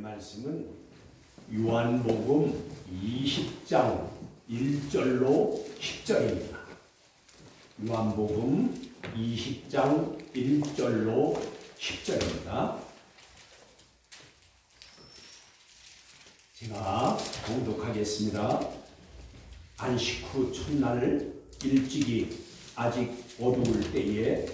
말씀은 요한복음 20장 1절로 10절입니다. 요한복음 20장 1절로 10절입니다. 제가 봉독하겠습니다. 안식 후 첫날 일찍이 아직 어두울 때에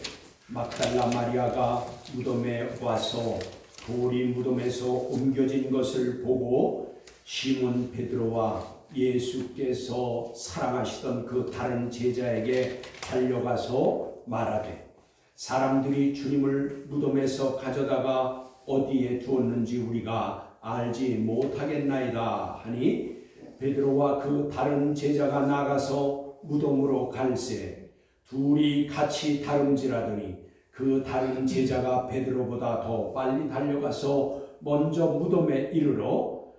막달라 마리아가 무덤에 와서 돌이 무덤에서 옮겨진 것을 보고 시몬 베드로와 예수께서 사랑하시던 그 다른 제자에게 달려가서 말하되 사람들이 주님을 무덤에서 가져다가 어디에 두었는지 우리가 알지 못하겠나이다 하니 베드로와 그 다른 제자가 나가서 무덤으로 갈새 둘이 같이 다름질하더니 그 다른 제자가 베드로보다 더 빨리 달려가서 먼저 무덤에 이르러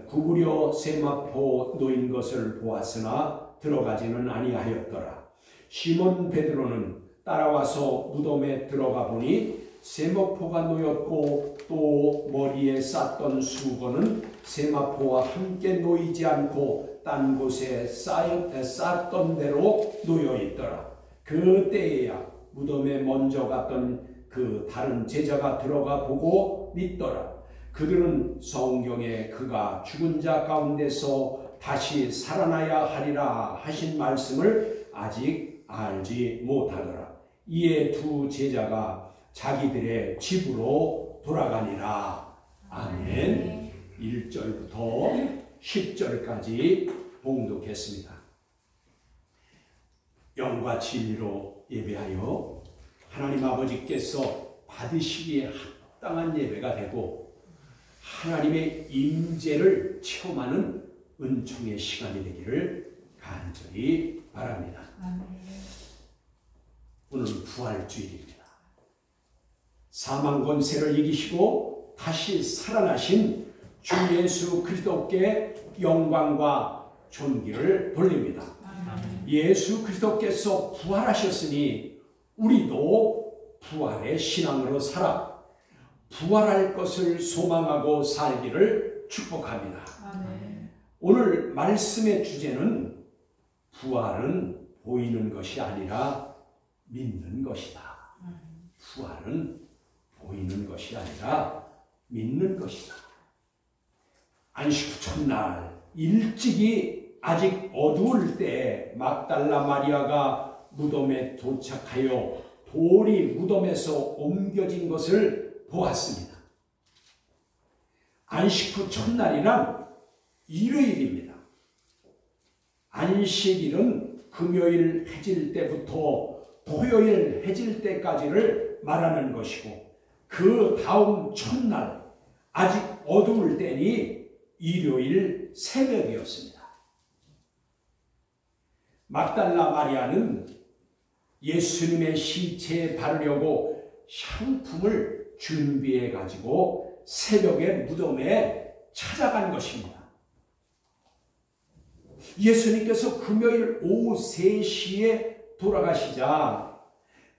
구부려 세마포 놓인 것을 보았으나 들어가지는 아니하였더라. 시몬 베드로는 따라와서 무덤에 들어가 보니 세마포가 놓였고 또 머리에 쌌던 수건은 세마포와 함께 놓이지 않고 딴 곳에 쌌던 대로 놓여 있더라. 그때에야 무덤에 먼저 갔던 그 다른 제자가 들어가 보고 믿더라. 그들은 성경에 그가 죽은 자 가운데서 다시 살아나야 하리라 하신 말씀을 아직 알지 못하더라. 이에 두 제자가 자기들의 집으로 돌아가니라. 아멘. 1절부터 10절까지 봉독했습니다. 영과 진리로 예배하여 하나님 아버지께서 받으시기에 합당한 예배가 되고 하나님의 임재를 체험하는 은총의 시간이 되기를 간절히 바랍니다. 오늘은 부활주일입니다. 사망 권세를 이기시고 다시 살아나신 주 예수 그리스도께 영광과 존귀를 돌립니다. 예수 그리스도께서 부활하셨으니 우리도 부활의 신앙으로 살아 부활할 것을 소망하고 살기를 축복합니다. 아멘. 오늘 말씀의 주제는 부활은 보이는 것이 아니라 믿는 것이다. 부활은 보이는 것이 아니라 믿는 것이다. 안식 후 첫날 일찍이 아직 어두울 때 막달라 마리아가 무덤에 도착하여 돌이 무덤에서 옮겨진 것을 보았습니다. 안식 후 첫날이란 일요일입니다. 안식일은 금요일 해질 때부터 토요일 해질 때까지를 말하는 것이고 그 다음 첫날 아직 어두울 때니 일요일 새벽이었습니다. 막달라 마리아는 예수님의 시체에 바르려고 향품을 준비해 가지고 새벽에 무덤에 찾아간 것입니다. 예수님께서 금요일 오후 3시에 돌아가시자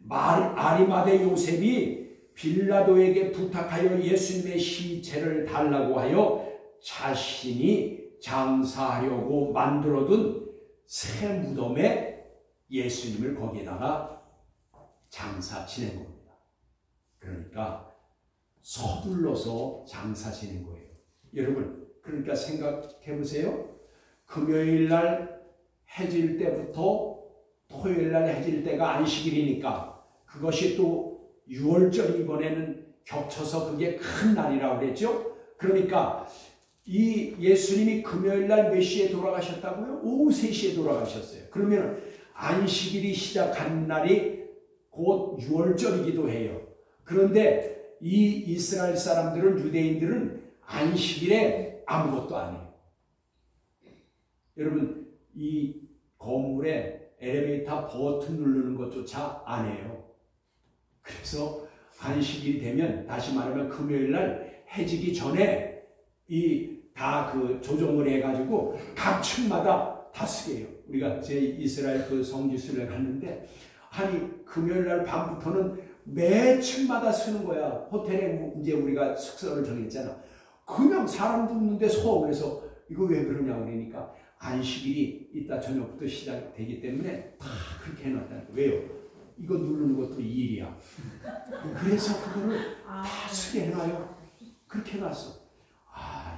아리마대 요셉이 빌라도에게 부탁하여 예수님의 시체를 달라고 하여 자신이 장사하려고 만들어둔 새 무덤에 예수님을 거기에다가 장사 지낸 겁니다. 그러니까 서둘러서 장사 지낸 거예요. 여러분, 그러니까 생각해 보세요. 금요일 날 해질 때부터 토요일 날 해질 때가 안식일이니까 그것이 또 6월절 이번에는 겹쳐서 그게 큰 날이라고 그랬죠. 그러니까 이 예수님이 금요일 날 몇 시에 돌아가셨다고요? 오후 3시에 돌아가셨어요. 그러면 안식일이 시작한 날이 곧 6월절이기도 해요. 그런데 이 이스라엘 사람들은, 유대인들은 안식일에 아무것도 안 해요. 여러분, 이 건물에 엘리베이터 버튼 누르는 것조차 안 해요. 그래서 안식일이 되면, 다시 말하면 금요일 날 해지기 전에 다 그 조정을 해가지고 각 층마다 다 쓰게 해요. 우리가 제 이스라엘 그 성지순례 갔는데, 아니, 금요일 날 밤부터는 매 층마다 쓰는 거야. 호텔에 이제 우리가 숙소를 정했잖아. 그냥 사람 눕는데 그래서 이거 왜 그러냐고 그러니까 안식일이 이따 저녁부터 시작되기 때문에 다 그렇게 해놨다는 거예요. 왜요? 이거 누르는 것도 일이야. 그래서 그거를 다 쓰게 해놔요. 그렇게 해놨어.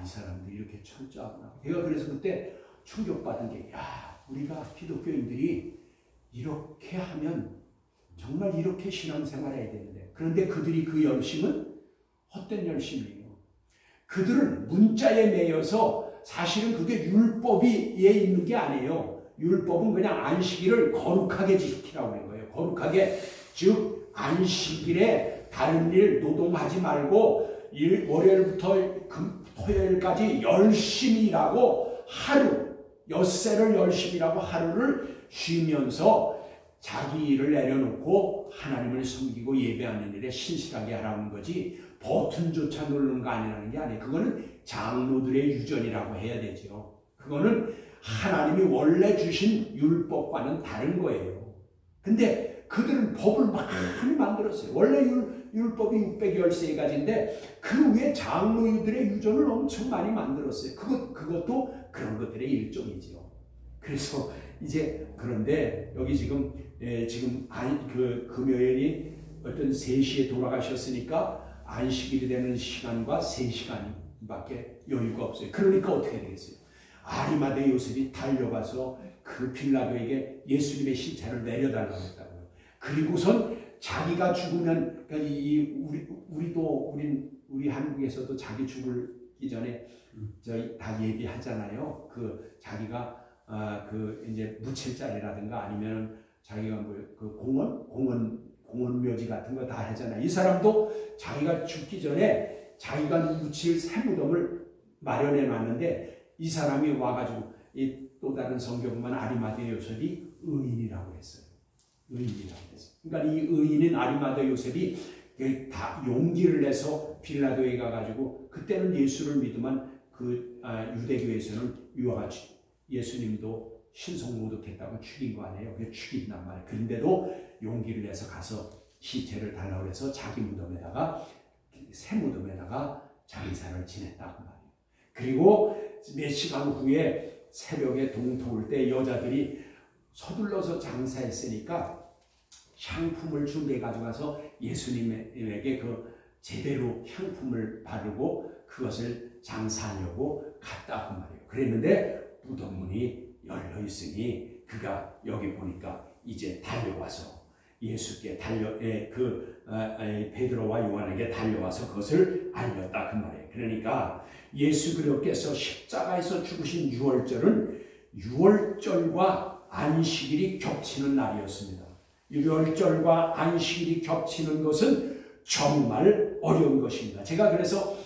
이 사람들이 이렇게 철저하구나. 내가 그래서 그때 충격받은 게, 우리가 기독교인들이 이렇게 하면 정말 이렇게 신앙생활 해야 되는데, 그런데 그들이 그 열심은 헛된 열심이에요. 그들은 문자에 매여서 사실은 그게 율법에 있는 게 아니에요. 율법은 그냥 안식일을 거룩하게 지키라고 하는 거예요. 거룩하게, 즉 안식일에 다른 일 노동하지 말고 월요일부터 토요일까지 열심히 일하고 하루, 엿새를 열심히 일하고 하루를 쉬면서 자기 일을 내려놓고 하나님을 섬기고 예배하는 일에 신실하게 하라는 거지 버튼조차 누르는 거 아니라는 게 아니에요. 그거는 장로들의 유전이라고 해야 되죠. 그거는 하나님이 원래 주신 율법과는 다른 거예요. 근데 그들은 법을 많이 만들었어요. 원래 율법이 613가지인데 그 위에 장로들의 유전을 엄청 많이 만들었어요. 그것도 그런 것들의 일종이죠. 그래서 이제 그런데 여기 지금 금요일이 어떤 3시에 돌아가셨으니까 안식일이 되는 시간과 3시간밖에 여유가 없어요. 그러니까 어떻게 되겠어요? 아리마대 요셉이 달려가서 그 빌라도에게 예수님의 시체를 내려달라고 했다고요. 그리고선 자기가 죽으면, 우리 한국에서도 자기 죽기 전에 저희 다 얘기하잖아요. 그 자기가 이제 묻힐자리라든가 아니면 자기가 공원 묘지 같은 거 다 하잖아요. 이 사람도 자기가 죽기 전에 자기가 묻힐 새 무덤을 마련해 놨는데 이 사람이 와가지고 또 다른 성경 보면 아리마대 요셉이 의인이라고 했어요. 의인이라고 했어요. 그러니까 이 의인인 아리마대 요셉이 다 용기를 내서 빌라도에 가가지고 그때는 예수를 믿으면 유대교에서는 이와 같이 예수님도 신성모독했다고 죽인 거 아니에요. 그게 죽인단 말이에요. 그런데도 용기를 내서 가서 시체를 달라고 해서 자기 무덤에다가 새 무덤에다가 장사를 지냈다고 말이에요. 그리고 몇 시간 후에 새벽에 동토울 때 여자들이 서둘러서 장사했으니까 향품을 준비해 가져가서 예수님에게 제대로 향품을 바르고 그것을 장사하려고 갔다고 말이에요. 그랬는데 무덤문이 열려 있으니 그가 여기 보니까 이제 달려와서 예수께 베드로와 요한에게 달려와서 그것을 알렸다 그 말이에요. 그러니까 예수 그리스도께서 십자가에서 죽으신 유월절과 안식일이 겹치는 날이었습니다. 유월절과 안식일이 겹치는 것은 정말 어려운 것입니다. 제가 그래서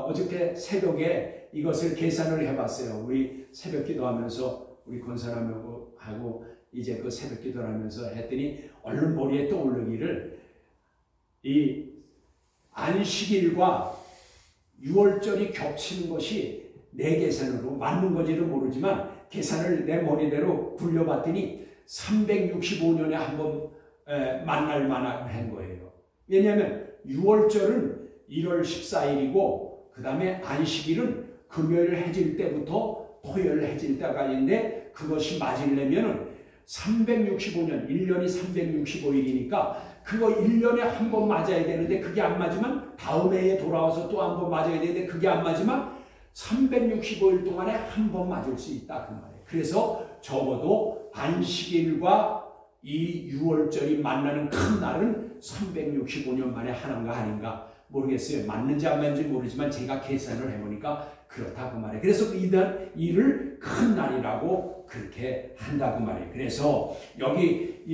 어저께 새벽에 이것을 계산을 해봤어요. 우리 새벽 기도하면서 우리 권사람하고 이제 그 새벽 기도를 하면서 했더니 얼른 머리에 떠오르기를 이 안식일과 유월절이 겹치는 것이 내 계산으로 맞는 건지는 모르지만 계산을 내 머리대로 굴려봤더니 365년에 한 번 만날 만한 한 거예요. 왜냐하면 유월절은 1월 14일이고 그 다음에 안식일은 금요일 해질 때부터 토요일 해질 때까지인데 그것이 맞으려면 365년, 1년이 365일이니까 그거 1년에 한 번 맞아야 되는데 그게 안 맞으면 다음 해에 돌아와서 또 한 번 맞아야 되는데 그게 안 맞으면 365일 동안에 한 번 맞을 수 있다 그 말이에요. 그래서 적어도 안식일과 이 유월절이 만나는 큰 날은 365년 만에 하나인가 아닌가 모르겠어요. 맞는지 안 맞는지 모르지만 제가 계산을 해보니까 그렇다고 말이에요. 그래서 이를 큰 날이라고 그렇게 한다고 말이에요. 그래서 여기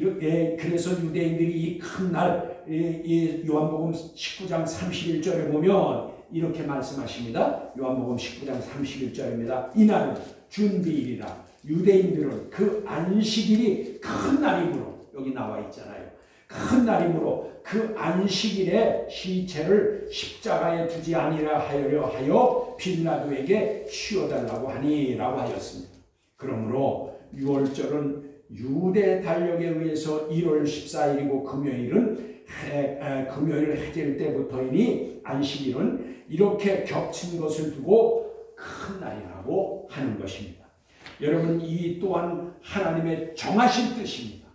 그래서 유대인들이 이 큰 날, 이 요한복음 19장 31절에 보면 이렇게 말씀하십니다. 요한복음 19장 31절입니다. 이날은 준비일이라 유대인들은 그 안식일이 큰 날이므로 여기 나와 있잖아요. 큰 날이므로 그 안식일에 시체를 십자가에 두지 아니라 하여 빌라도에게 치워달라고 하니라고 하였습니다. 그러므로 유월절은 유대 달력에 의해서 1월 14일이고 금요일은 금요일 해질 때부터이니 안식일은 이렇게 겹친 것을 두고 큰 날이라고 하는 것입니다. 여러분, 이 또한 하나님의 정하신 뜻입니다.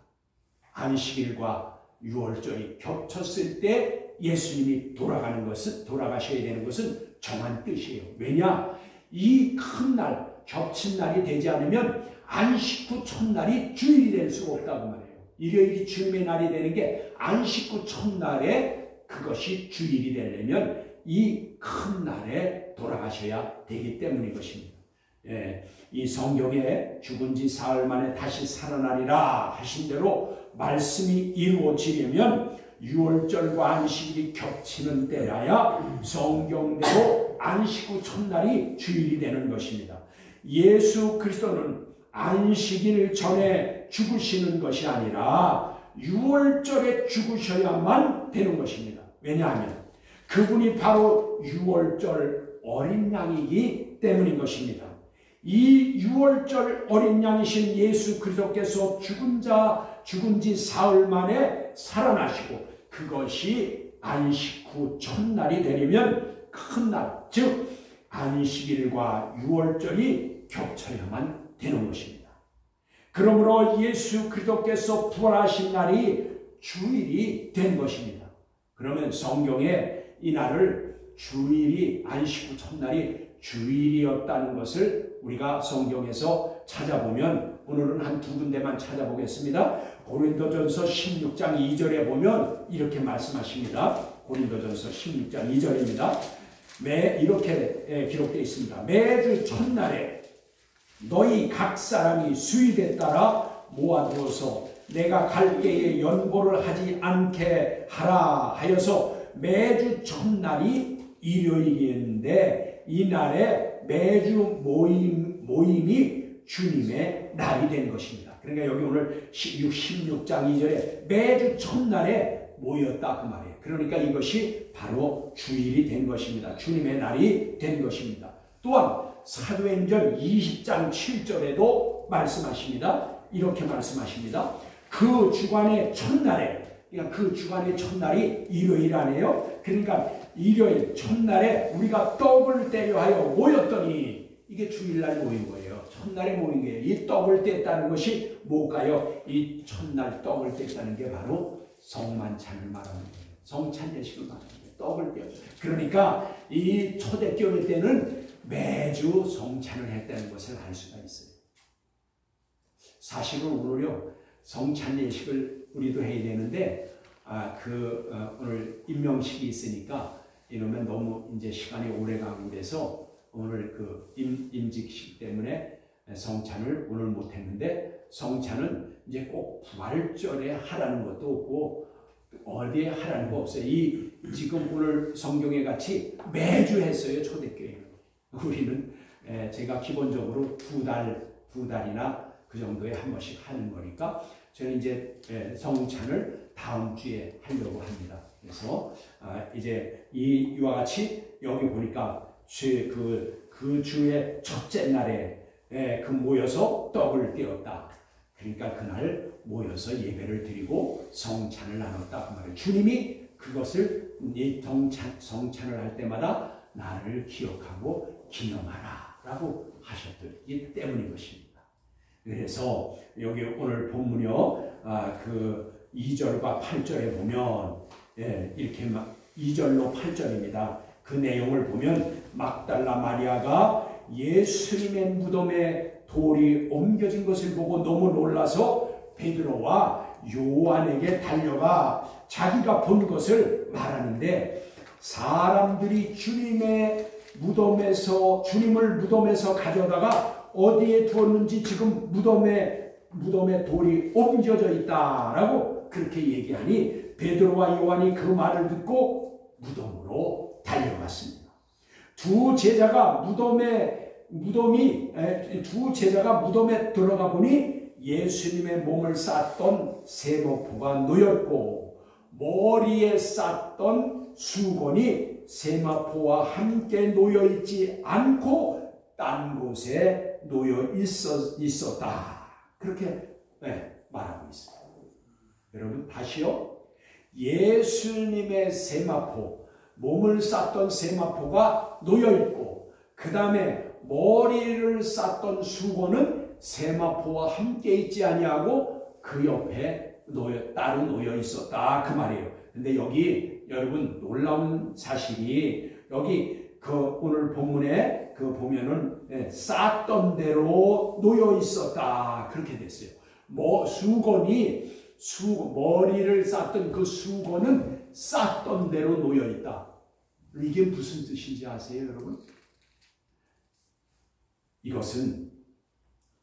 안식일과 유월절이 겹쳤을 때 예수님이 돌아가셔야 되는 것은 정한 뜻이에요. 왜냐? 이 큰 날, 겹친 날이 되지 않으면 안식 후 첫날이 주일이 될 수가 없다고 말해요. 일요일이 주님의 날이 되는 게 안식 후 첫날에 그것이 주일이 되려면 이 큰 날에 돌아가셔야 되기 때문인 것입니다. 이 성경에 죽은 지 사흘 만에 다시 살아나리라 하신 대로 말씀이 이루어지려면 유월절과 안식일이 겹치는 때라야 성경대로 안식 후 첫날이 주일이 되는 것입니다. 예수 그리스도는 안식일 전에 죽으시는 것이 아니라 유월절에 죽으셔야만 되는 것입니다. 왜냐하면 그분이 바로 유월절 어린 양이기 때문인 것입니다. 이 유월절 어린 양이신 예수 그리스도께서 죽은 지 사흘 만에 살아나시고 그것이 안식 후 첫날이 되려면 큰 날, 즉 안식일과 유월절이 겹쳐야만 되는 것입니다. 그러므로 예수 그리스도께서 부활하신 날이 주일이 된 것입니다. 그러면 성경에 이 날을 주일이 안식 후 첫날이 주일이었다는 것을 우리가 성경에서 찾아보면 오늘은 한 두 군데만 찾아보겠습니다. 고린도전서 16장 2절에 보면 이렇게 말씀하십니다. 고린도전서 16장 2절입니다. 이렇게 기록되어 있습니다. 매주 첫날에 너희 각 사람이 수입에 따라 모아두어서 내가 갈 때에 연보를 하지 않게 하라 하여서 매주 첫날이 일요일이었는데 이 날에 매주 모임이 주님의 날이 된 것입니다. 그러니까 여기 오늘 16장 2절에 매주 첫날에 모였다 그 말이에요. 그러니까 이것이 바로 주일이 된 것입니다. 주님의 날이 된 것입니다. 또한 사도행전 20장 7절에도 말씀하십니다. 이렇게 말씀하십니다. 그 주간의 첫날에, 그러니까 그 주간의 첫날이 일요일 아니에요? 그러니까 일요일 첫날에 우리가 떡을 떼려 하여 모였더니 이게 주일날 모인 거예요. 첫날에 모인 거예요. 이 떡을 뗐다는 것이 뭘까요? 이 첫날 떡을 뗐다는 게 바로 성만찬을 말하는 거예요. 성찬 예식을 말하는 거예요. 떡을 떼어. 그러니까 이 초대교회 때는 매주 성찬을 했다는 것을 알 수가 있어요. 사실은 오늘요 성찬 예식을 우리도 해야 되는데 오늘 임명식이 있으니까 이러면 너무 이제 시간이 오래 가고 그래서 오늘 그 임직식 때문에 성찬을 오늘 못 했는데 성찬은 이제 꼭 부활절에 하라는 것도 없고 어디에 하라는 거 없어요. 지금 오늘 성경에 같이 매주 했어요. 초대교회는. 우리는 제가 기본적으로 두 달이나 그 정도에 한 번씩 하는 거니까 저는 이제 성찬을 다음 주에 하려고 합니다. 그래서 이제 이와 같이 여기 보니까 그 주의 첫째 날에 모여서 떡을 떼었다. 그러니까 그날 모여서 예배를 드리고 성찬을 나눴다 그 말이에요. 주님이 그것을 성찬을 할 때마다 나를 기억하고 기념하라라고 하셨기 때문인 것입니다. 그래서 여기 오늘 본문이요 그 2절과 8절에 보면 이렇게 2절로 8절입니다. 그 내용을 보면 막달라 마리아가 예수님의 무덤에 돌이 옮겨진 것을 보고 너무 놀라서 베드로와 요한에게 달려가 자기가 본 것을 말하는데 사람들이 주님을 무덤에서 가져다가 어디에 두었는지 지금 무덤에 돌이 옮겨져 있다라고 그렇게 얘기하니 베드로와 요한이 그 말을 듣고 무덤으로 달려갔습니다. 두 제자가 무덤에 들어가 보니 예수님의 몸을 쌌던 세마포가 놓였고 머리에 쌌던 수건이 세마포와 함께 놓여있지 않고 딴 곳에 놓여 있었다. 그렇게 말하고 있습니다. 여러분 다시요. 예수님의 세마포, 몸을 쌌던 세마포가 놓여있고 그 다음에 머리를 쌌던 수건은 세마포와 함께 있지 아니하고 그 옆에 따로 놓여 있었다 그 말이에요. 근데 여기 여러분 놀라운 사실이 여기 오늘 본문에 보면은 쌌던 대로 놓여 있었다 그렇게 됐어요. 머리를 쌌던 그 수건은 쌌던 대로 놓여 있다. 이게 무슨 뜻인지 아세요, 여러분? 이것은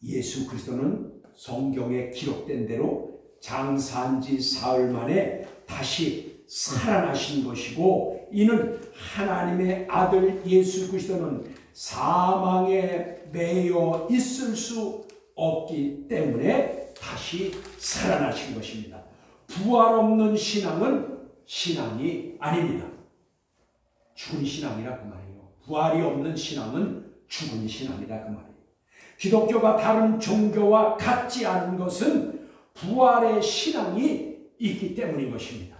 예수 그리스도는 성경에 기록된 대로 장사한 지 사흘 만에 다시 살아나신 것이고, 이는 하나님의 아들 예수 그리스도는 사망에 매여 있을 수 없기 때문에 다시 살아나신 것입니다. 부활 없는 신앙은 신앙이 아닙니다. 죽은 신앙이라 그 말이에요. 부활이 없는 신앙은 죽은 신앙이라 그 말이에요. 기독교가 다른 종교와 같지 않은 것은 부활의 신앙이 있기 때문인 것입니다.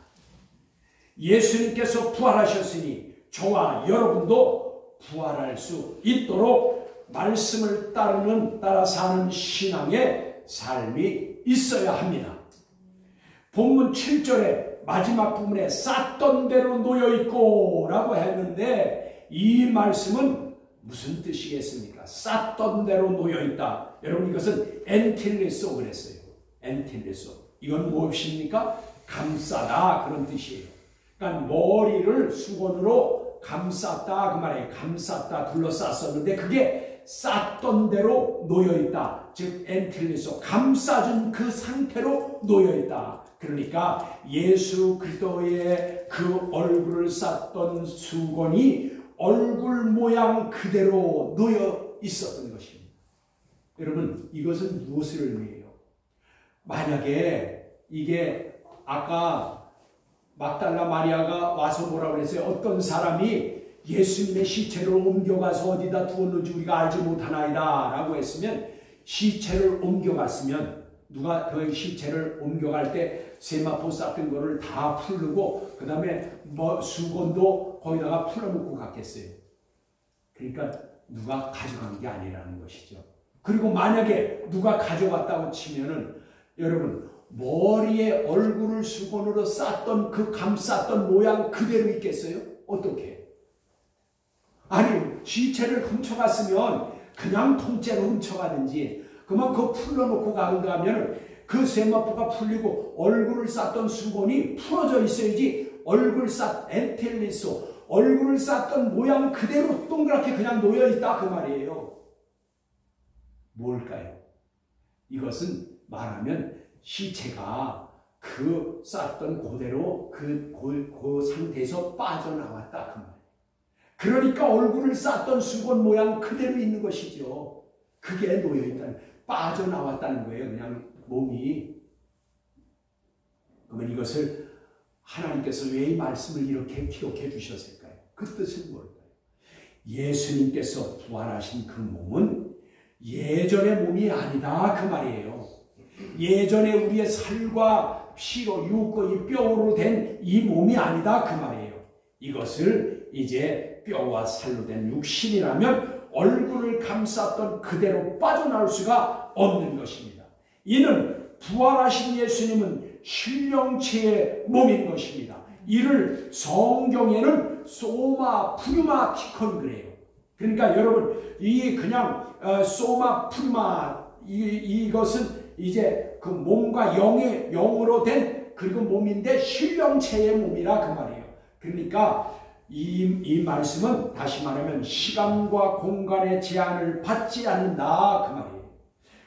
예수님께서 부활하셨으니 저와 여러분도 부활할 수 있도록 말씀을 따라 사는 신앙의 삶이 있어야 합니다. 본문 7절에 마지막 부분에 쌌던 대로 놓여있고 라고 했는데 이 말씀은 무슨 뜻이겠습니까? 쌌던 대로 놓여있다. 여러분 이것은 엔틸레소 그랬어요. 엔틸레소. 이건 무엇입니까? 감싸다 그런 뜻이에요. 그러니까 머리를 수건으로 감쌌다 그 말이에요. 감쌌다 둘러쌌었는데 그게 쌌던 대로 놓여있다. 즉 엔틸레소 감싸준 그 상태로 놓여있다. 그러니까 예수 그리스도의 그 얼굴을 쌌던 수건이 얼굴 모양 그대로 놓여 있었던 것입니다. 여러분 이것은 무엇을 의미해요? 만약에 이게 아까 막달라 마리아가 와서 뭐라고 그랬어요? 어떤 사람이 예수님의 시체를 옮겨가서 어디다 두었는지 우리가 알지 못하나이다 라고 했으면, 시체를 옮겨갔으면 누가 그 시체를 옮겨갈 때 세마포 쌌던 거를 다 풀르고 그 다음에 수건도 거기다가 풀어놓고 갔겠어요. 그러니까 누가 가져간 게 아니라는 것이죠. 그리고 만약에 누가 가져갔다고 치면은 여러분 머리에 얼굴을 수건으로 쌌던 그 감쌌던 모양 그대로 있겠어요? 어떻게? 아니 시체를 훔쳐갔으면 그냥 통째로 훔쳐가든지 그만 그거 풀러놓고 가는가 하면 그 세마포가 풀리고 얼굴을 쌌던 수건이 풀어져 있어야지 엔텔리소 얼굴을 쌌던 모양 그대로 동그랗게 그냥 놓여있다 그 말이에요. 뭘까요? 이것은 말하면 시체가 그 쌌던 그대로 그 상태에서 빠져나왔다 그 말이에요. 그러니까 얼굴을 쌌던 수건 모양 그대로 있는 것이죠. 그게 놓여있다는, 빠져나왔다는 거예요. 그냥 몸이. 그러면 이것을 하나님께서 왜 이 말씀을 이렇게 기록해 주셨을까요? 그 뜻은 뭘까요? 예수님께서 부활하신 그 몸은 예전의 몸이 아니다 그 말이에요. 예전에 우리의 살과 피로 육과 이 뼈로 된 이 몸이 아니다 그 말이에요. 이것을 이제 뼈와 살로 된 육신이라면 얼굴을 감쌌던 그대로 빠져나올 수가 없는 것입니다. 이는 부활하신 예수님은 신령체의 몸인 것입니다. 이를 성경에는 소마 프류마 티콘 그래요. 그러니까 여러분 이 그냥 소마 프류마 이것은 이제 그 몸과 영으로 된 그리고 몸인데 신령체의 몸이라 그 말이에요. 그러니까 이 말씀은 다시 말하면 시간과 공간의 제한을 받지 않는다 그 말이에요.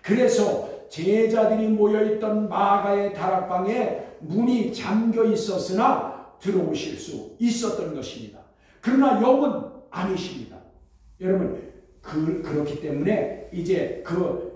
그래서 제자들이 모여있던 마가의 다락방에 문이 잠겨 있었으나 들어오실 수 있었던 것입니다. 그러나 영은 아니십니다. 여러분 그렇기 때문에 이제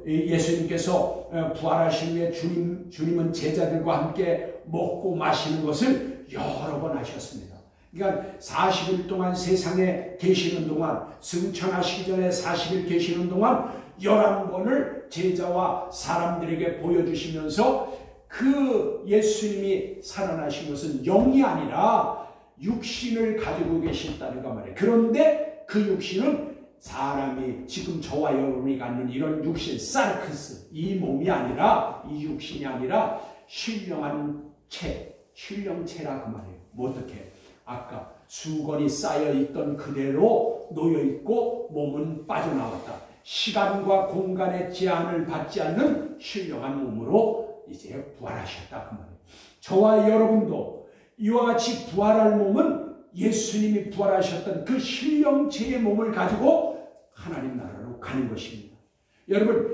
예수님께서 부활하신 후에 주님은 제자들과 함께 먹고 마시는 것을 여러 번 하셨습니다. 그러니까 40일 동안 세상에 계시는 동안, 승천하시기 전에 40일 계시는 동안 11번을 제자와 사람들에게 보여주시면서 그 예수님이 살아나신 것은 영이 아니라 육신을 가지고 계셨다는 거 말이에요. 그런데 그 육신은 사람이 지금 저와 여러분이 갖는 이런 육신, 사르크스, 이 몸이 아니라, 이 육신이 아니라 신령한 체, 신령체라 그 말이에요. 뭐 어떻게? 아까 수건이 쌓여있던 그대로 놓여있고 몸은 빠져나왔다. 시간과 공간의 제한을 받지 않는 신령한 몸으로 이제 부활하셨다 그 말이에요. 저와 여러분도 이와 같이 부활할 몸은 예수님이 부활하셨던 그 신령체의 몸을 가지고 하나님 나라로 가는 것입니다. 여러분,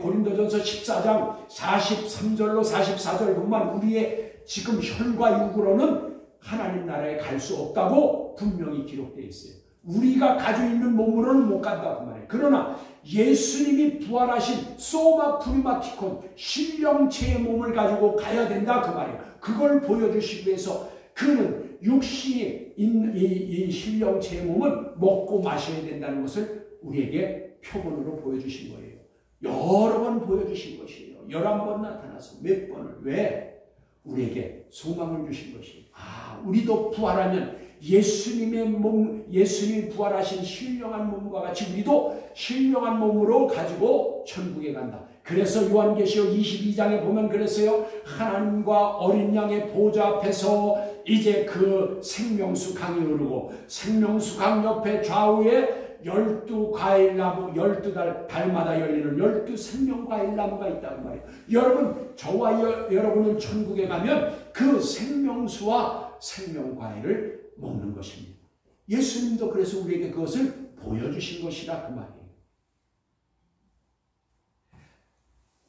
고린도전서 14장 43절로 44절 보면 우리의 지금 혈과 육으로는 하나님 나라에 갈 수 없다고 분명히 기록되어 있어요. 우리가 가지고 있는 몸으로는 못 간다고 말해요. 그러나 예수님이 부활하신 소마 프리마티콘 신령체의 몸을 가지고 가야 된다 그 말이에요. 그걸 보여주시기 위해서 그는 육신이 있는 이 신령체의 몸은 먹고 마셔야 된다는 것을 우리에게 표본으로 보여주신 거예요. 여러 번 보여주신 것이에요. 11번 나타나서 몇 번을. 왜? 우리에게 소망을 주신 것이에요. 우리도 부활하면 예수님의 몸, 예수님이 부활하신 신령한 몸과 같이 우리도 신령한 몸으로 가지고 천국에 간다. 그래서 요한계시록 22장에 보면 그랬어요. 하나님과 어린 양의 보좌 앞에서 이제 그 생명수 강이 흐르고 생명수 강 옆에 좌우에 12과일나무, 12달마다 열리는 12생명과일나무가 있다는 말이에요. 여러분, 저와 여러분은 천국에 가면 그 생명수와 생명과일을 먹는 것입니다. 예수님도 그래서 우리에게 그것을 보여주신 것이라 그 말이에요.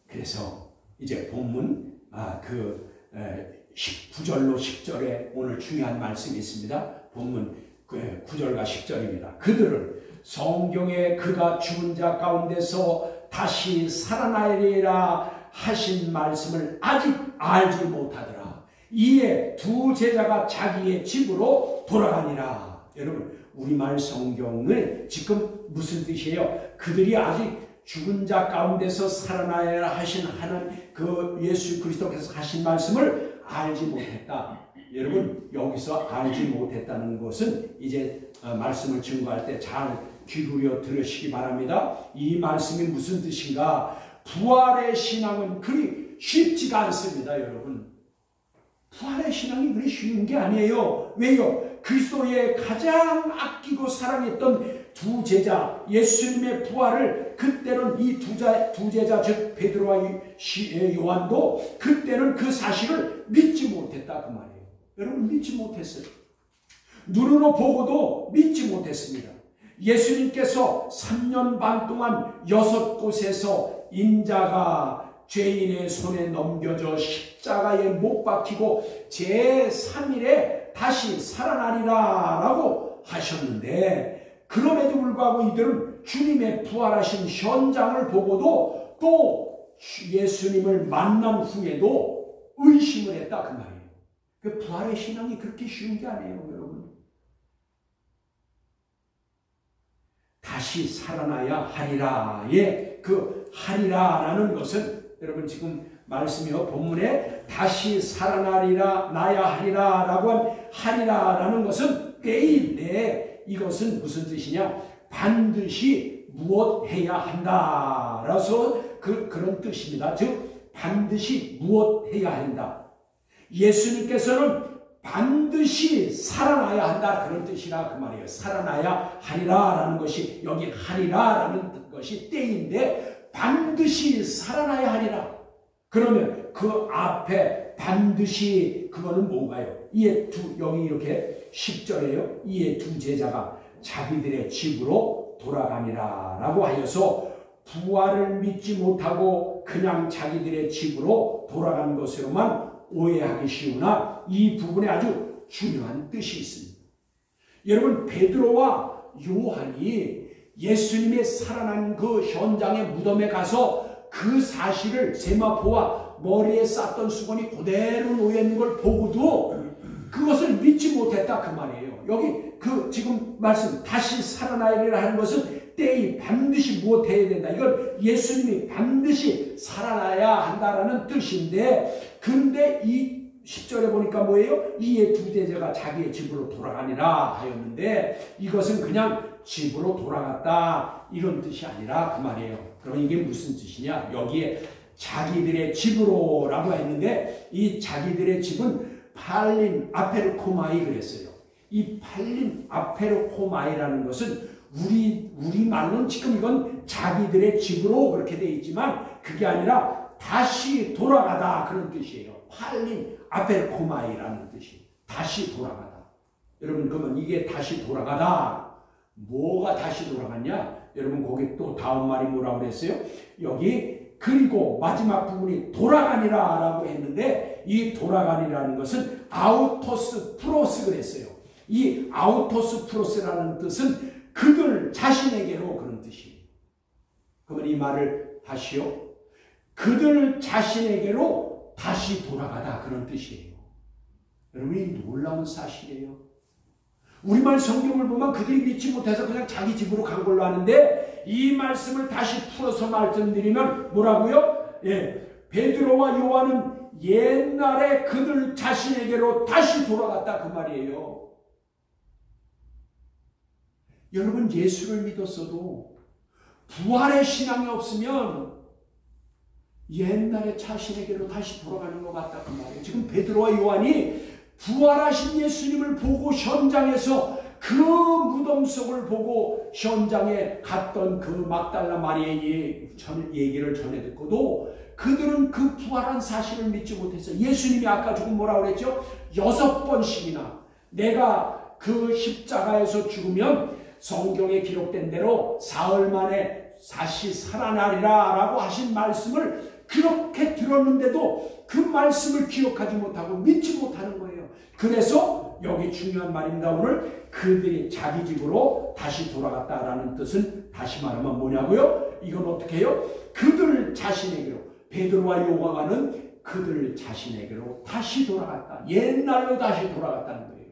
그래서 이제 본문 9절로 10절에 오늘 중요한 말씀이 있습니다. 본문 9절과 10절입니다. 그들을 성경에 그가 죽은 자 가운데서 다시 살아나리라 하신 말씀을 아직 알지 못하더라. 이에 두 제자가 자기의 집으로 돌아가니라. 여러분, 우리말 성경을 지금 무슨 뜻이에요? 그들이 아직 죽은 자 가운데서 살아나야 하신 하나님, 그 예수 그리스도께서 하신 말씀을 알지 못했다. 여러분, 여기서 알지 못했다는 것은 이제 말씀을 증거할 때 잘 귀기울여 들으시기 바랍니다. 이 말씀이 무슨 뜻인가? 부활의 신앙은 그리 쉽지가 않습니다, 여러분. 부활의 신앙이 그리 쉬운 게 아니에요. 왜요? 그리스도의 가장 아끼고 사랑했던 두 제자, 예수님의 부활을 그때는 이 두 제자, 즉 베드로와 요한도 그때는 그 사실을 믿지 못했다 그 말이에요. 여러분, 믿지 못했어요. 눈으로 보고도 믿지 못했습니다. 예수님께서 3년 반 동안 6곳에서 인자가 죄인의 손에 넘겨져 십자가에 못 박히고 제3일에 다시 살아나리라 라고 하셨는데, 그럼에도 불구하고 이들은 주님의 부활하신 현장을 보고도 또 예수님을 만난 후에도 의심을 했다 그 말이에요. 그 부활의 신앙이 그렇게 쉬운 게 아니에요, 여러분. 다시 살아나야 하리라의 그 하리라라는 것은, 여러분 지금 말씀이요, 본문에 다시 살아나리라, 나야 하리라라고 한 하리라라는 것은 때인데, 이것은 무슨 뜻이냐? 반드시 무엇해야 한다라서 그런 뜻입니다. 즉 반드시 무엇해야 한다. 예수님께서는 반드시 살아나야 한다, 그런 뜻이라 그 말이에요. 살아나야 하리라라는 것이, 여기 하리라라는 것이 때인데 반드시 살아나야 하리라. 그러면 그 앞에 반드시 그거는 뭔가요? 여기 이렇게 10절에요. 이에 두 제자가 자기들의 집으로 돌아가니라 라고 하여서 부활을 믿지 못하고 그냥 자기들의 집으로 돌아간 것으로만 오해하기 쉬우나 이 부분에 아주 중요한 뜻이 있습니다. 여러분, 베드로와 요한이 예수님의 살아난 그 현장의 무덤에 가서 그 사실을 세마포와 머리에 쌌던 수건이 그대로 놓여있는 걸 보고도 그것을 믿지 못했다 그 말이에요. 여기 그 지금 말씀 다시 살아나리라 하는 것은 때에 반드시 무엇해야 된다. 이건 예수님이 반드시 살아나야 한다라는 뜻인데, 근데 이 10절에 보니까 뭐예요? 이에 두 제자가 자기의 집으로 돌아가니라 하였는데, 이것은 그냥 집으로 돌아갔다 이런 뜻이 아니라 그 말이에요. 그럼 이게 무슨 뜻이냐? 여기에 자기들의 집으로 라고 했는데, 이 자기들의 집은 팔린 아페르코마이 그랬어요. 이 팔린 아페르코마이라는 것은 우리말로는 지금 이건 자기들의 집으로 그렇게 되어 있지만 그게 아니라 다시 돌아가다 그런 뜻이에요. 팔린 아페르코마이라는 뜻이 다시 돌아가다. 여러분, 그러면 이게 다시 돌아가다, 뭐가 다시 돌아갔냐? 여러분, 거기 또 다음 말이 뭐라고 그랬어요? 여기 그리고 마지막 부분이 돌아가니라 라고 했는데, 이 돌아가니라는 것은 아우토스 프로스 그랬어요. 이 아우토스 프로스라는 뜻은 그들 자신에게로 그런 뜻이에요. 그러면 이 말을 다시요. 그들 자신에게로 다시 돌아가다 그런 뜻이에요. 여러분, 이 놀라운 사실이에요. 우리말 성경을 보면 그들이 믿지 못해서 그냥 자기 집으로 간 걸로 아는데, 이 말씀을 다시 풀어서 말씀드리면 뭐라고요? 예, 베드로와 요한은 옛날에 그들 자신에게로 다시 돌아갔다 그 말이에요. 여러분, 예수를 믿었어도 부활의 신앙이 없으면 옛날에 자신에게로 다시 돌아가는 것 같다 그 말이에요. 지금 베드로와 요한이 부활하신 예수님을 보고 현장에서 그 무덤 속을 보고 현장에 갔던 그 막달라 마리아의 얘기를 전해 듣고도 그들은 그 부활한 사실을 믿지 못했어요. 예수님이 아까 조금 뭐라고 그랬죠? 6번씩이나 내가 그 십자가에서 죽으면 성경에 기록된 대로 사흘 만에 다시 살아나리라 라고 하신 말씀을 그렇게 들었는데도 그 말씀을 기억하지 못하고 믿지 못하는 거예요. 그래서 여기 중요한 말입니다. 오늘 그들이 자기 집으로 다시 돌아갔다라는 뜻은 다시 말하면 뭐냐고요? 이건 어떻게 해요? 그들 자신에게로, 베드로와 요한은 그들 자신에게로 다시 돌아갔다. 옛날로 다시 돌아갔다는 거예요.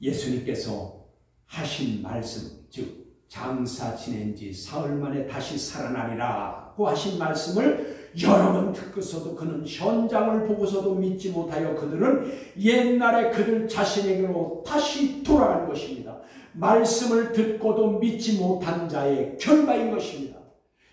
예수님께서 하신 말씀, 즉 장사 지낸 지 사흘 만에 다시 살아나리라고 하신 말씀을 여러 번 듣고서도 그는 현장을 보고서도 믿지 못하여 그들은 옛날에 그들 자신에게로 다시 돌아가는 것입니다. 말씀을 듣고도 믿지 못한 자의 결과인 것입니다.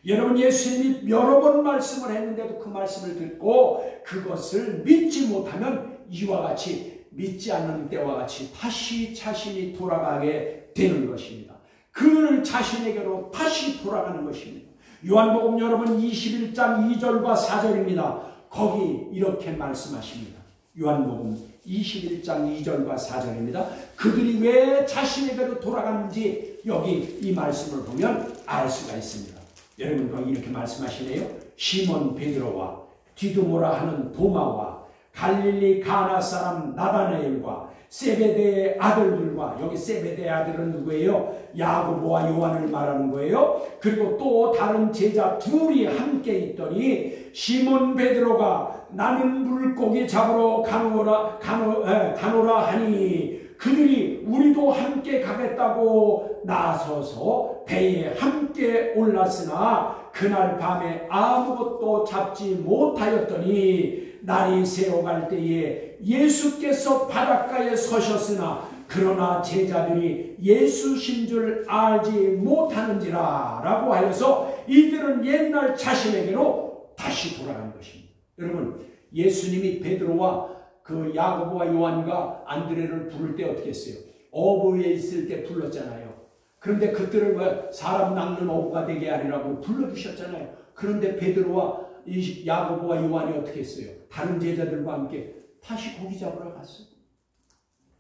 여러분, 예수님이 여러 번 말씀을 했는데도 그 말씀을 듣고 그것을 믿지 못하면 이와 같이 믿지 않는 때와 같이 다시 자신이 돌아가게 되는 것입니다. 그 자신에게로 다시 돌아가는 것입니다. 요한복음 여러분 21장 2절과 4절입니다. 거기 이렇게 말씀하십니다. 요한복음 21장 2절과 4절입니다. 그들이 왜 자신에게로 돌아가는지 여기 이 말씀을 보면 알 수가 있습니다. 여러분, 거기 이렇게 말씀하시네요. 시몬 베드로와 디두모라 하는 도마와 갈릴리 가나 사람 나다나엘과 세베대의 아들들과, 여기 세베대의 아들은 누구예요? 야고보와 요한을 말하는 거예요. 그리고 또 다른 제자 둘이 함께 있더니 시몬 베드로가 나는 물고기 잡으러 가노라 하니 그들이 우리도 함께 가겠다고 나서서 배에 함께 올랐으나 그날 밤에 아무것도 잡지 못하였더니 날이 새어갈 때에 예수께서 바닷가에 서셨으나 그러나 제자들이 예수신 줄 알지 못하는지라 라고 하여서 이들은 옛날 자신에게로 다시 돌아간 것입니다. 여러분, 예수님이 베드로와 그 야고보와 요한과 안드레를 부를 때 어떻게 했어요? 어부에 있을 때 불렀잖아요. 그런데 그들을 왜 사람 낚는 어부가 되게 하리라고 불러주셨잖아요. 그런데 베드로와 이 야고보와 요한이 어떻게 했어요? 다른 제자들과 함께 다시 고기 잡으러 갔어요.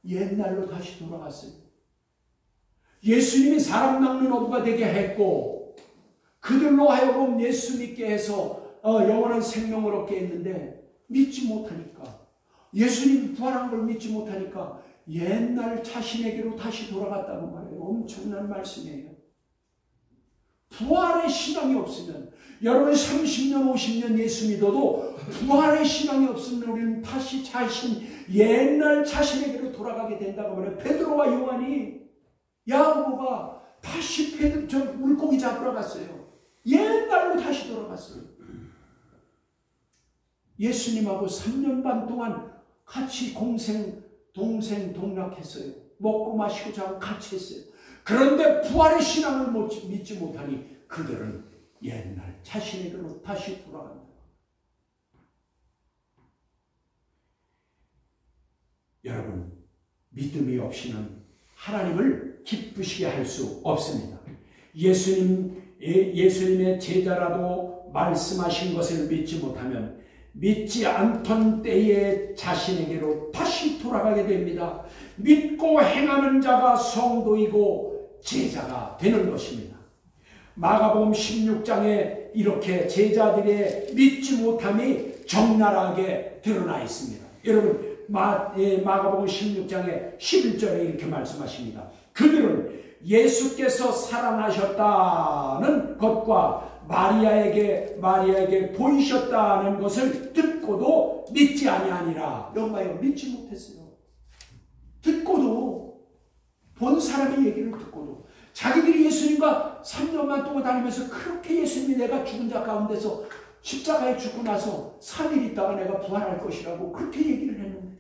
옛날로 다시 돌아갔어요. 예수님이 사람 낚는 어부가 되게 했고 그들로 하여금 예수 믿게 해서 영원한 생명을 얻게 했는데 믿지 못하니까, 예수님이 부활한 걸 믿지 못하니까 옛날 자신에게로 다시 돌아갔다고 말해요. 엄청난 말씀이에요. 부활의 신앙이 없으면, 여러분 30년 50년 예수 믿어도 부활의 신앙이 없으면 우리는 다시 옛날 자신에게로 돌아가게 된다고 말해요. 베드로와 요한이, 야고보가 다시 물고기 잡으러 갔어요. 옛날로 다시 돌아갔어요. 예수님하고 3년 반 동안 같이 동락했어요. 먹고 마시고 자고 같이 했어요. 그런데 부활의 신앙을 믿지 못하니 그들은 옛날 자신에게로 다시 돌아간다. 여러분, 믿음이 없이는 하나님을 기쁘시게 할 수 없습니다. 예수님의 제자라도 말씀하신 것을 믿지 못하면 믿지 않던 때에 자신에게로 다시 돌아가게 됩니다. 믿고 행하는 자가 성도이고 제자가 되는 것입니다. 마가복음 16장에 이렇게 제자들의 믿지 못함이 적나라하게 드러나 있습니다. 여러분, 마가복음 16장의 11절에 이렇게 말씀하십니다. 그들은 예수께서 살아나셨다는 것과 마리아에게 보이셨다는 것을 듣고도 믿지 아니하니라. 여봐요, 믿지 못했어요. 듣고도, 본 사람의 얘기를 듣고도, 자기들이 예수님과 3년만 동안 다니면서 그렇게 예수님이 내가 죽은 자 가운데서 십자가에 죽고 나서 3일 있다가 내가 부활할 것이라고 그렇게 얘기를 했는데,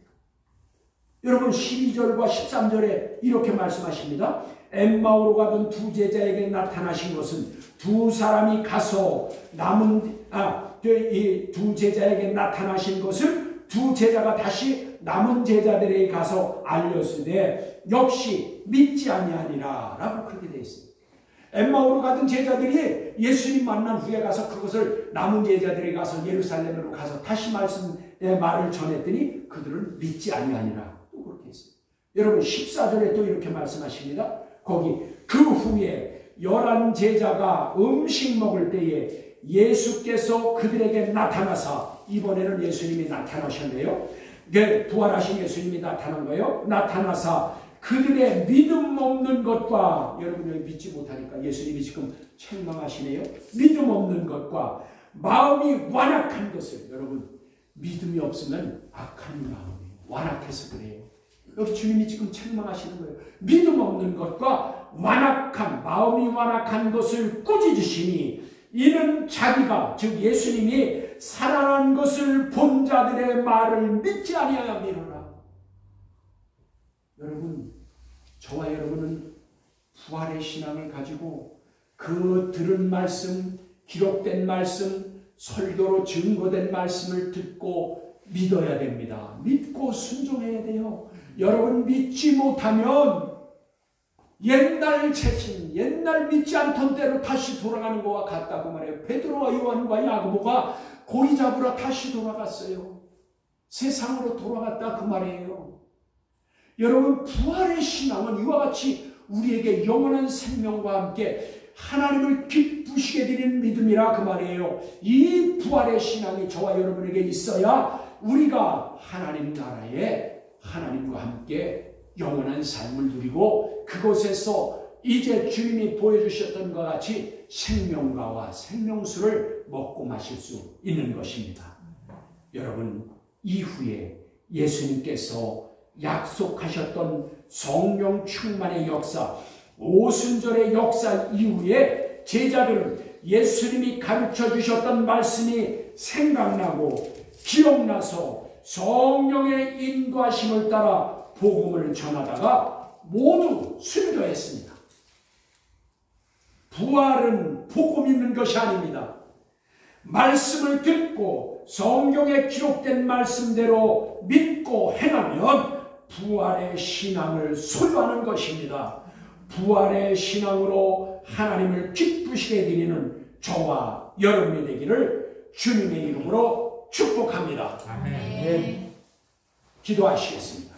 여러분 12절과 13절에 이렇게 말씀하십니다. 엠마오로 가던 두 제자에게 나타나신 것은 두 사람이 가서 두 제자에게 나타나신 것을 두 제자가 다시 남은 제자들에게 가서 알렸으되 역시 믿지 아니하니라 라고 그렇게 되어 있습니다. 엠마오로 가던 제자들이 예수님 만난 후에 가서 그것을 남은 제자들에게 가서 예루살렘으로 가서 다시 말을 전했더니 그들은 믿지 아니하니라 또 그렇게 했어요. 여러분 14절에 또 이렇게 말씀하십니다. 거기 그 후에 11 제자가 음식 먹을 때에 예수께서 그들에게 나타나사, 이번에는 예수님이 나타나셨네요. 부활하신 예수님이 나타난 거예요. 나타나사 그들의 믿음 없는 것과, 여러분 여기 믿지 못하니까 예수님이 지금 책망하시네요. 믿음 없는 것과 마음이 완악한 것을, 여러분 믿음이 없으면 악한 마음이에요. 완악해서 그래요. 여기 주님이 지금 책망하시는 거예요. 믿음 없는 것과 마음이 완악한 것을 꾸짖으시니 이는 자기가, 즉 예수님이 살아난 것을 본 자들의 말을 믿지 아니하였느니라. 여러분, 저와 여러분은 부활의 신앙을 가지고 그 들은 말씀, 기록된 말씀, 설교로 증거된 말씀을 듣고 믿어야 됩니다. 믿고 순종해야 돼요. 여러분 믿지 못하면 옛날 믿지 않던 때로 다시 돌아가는 것과 같다고 말해요. 베드로와 요한과 야고보가 고기 잡으러 다시 돌아갔어요. 세상으로 돌아갔다 그 말이에요. 여러분 부활의 신앙은 이와 같이 우리에게 영원한 생명과 함께 하나님을 기쁘시게 드리는 믿음이라 그 말이에요. 이 부활의 신앙이 저와 여러분에게 있어야 우리가 하나님 나라에 하나님과 함께 영원한 삶을 누리고 그곳에서 이제 주님이 보여주셨던 것과 같이 생명과와 생명수를 먹고 마실 수 있는 것입니다. 여러분 이후에 예수님께서 약속하셨던 성령 충만의 역사, 오순절의 역사 이후에 제자들은 예수님이 가르쳐 주셨던 말씀이 생각나고 기억나서 성령의 인도하심을 따라 복음을 전하다가 모두 순교했습니다. 부활은 복음 있는 것이 아닙니다. 말씀을 듣고 성경에 기록된 말씀대로 믿고 행하면 부활의 신앙을 소유하는 것입니다. 부활의 신앙으로 하나님을 기쁘시게 드리는 저와 여러분이 되기를 주님의 이름으로 축복합니다. 아멘. 기도하시겠습니다.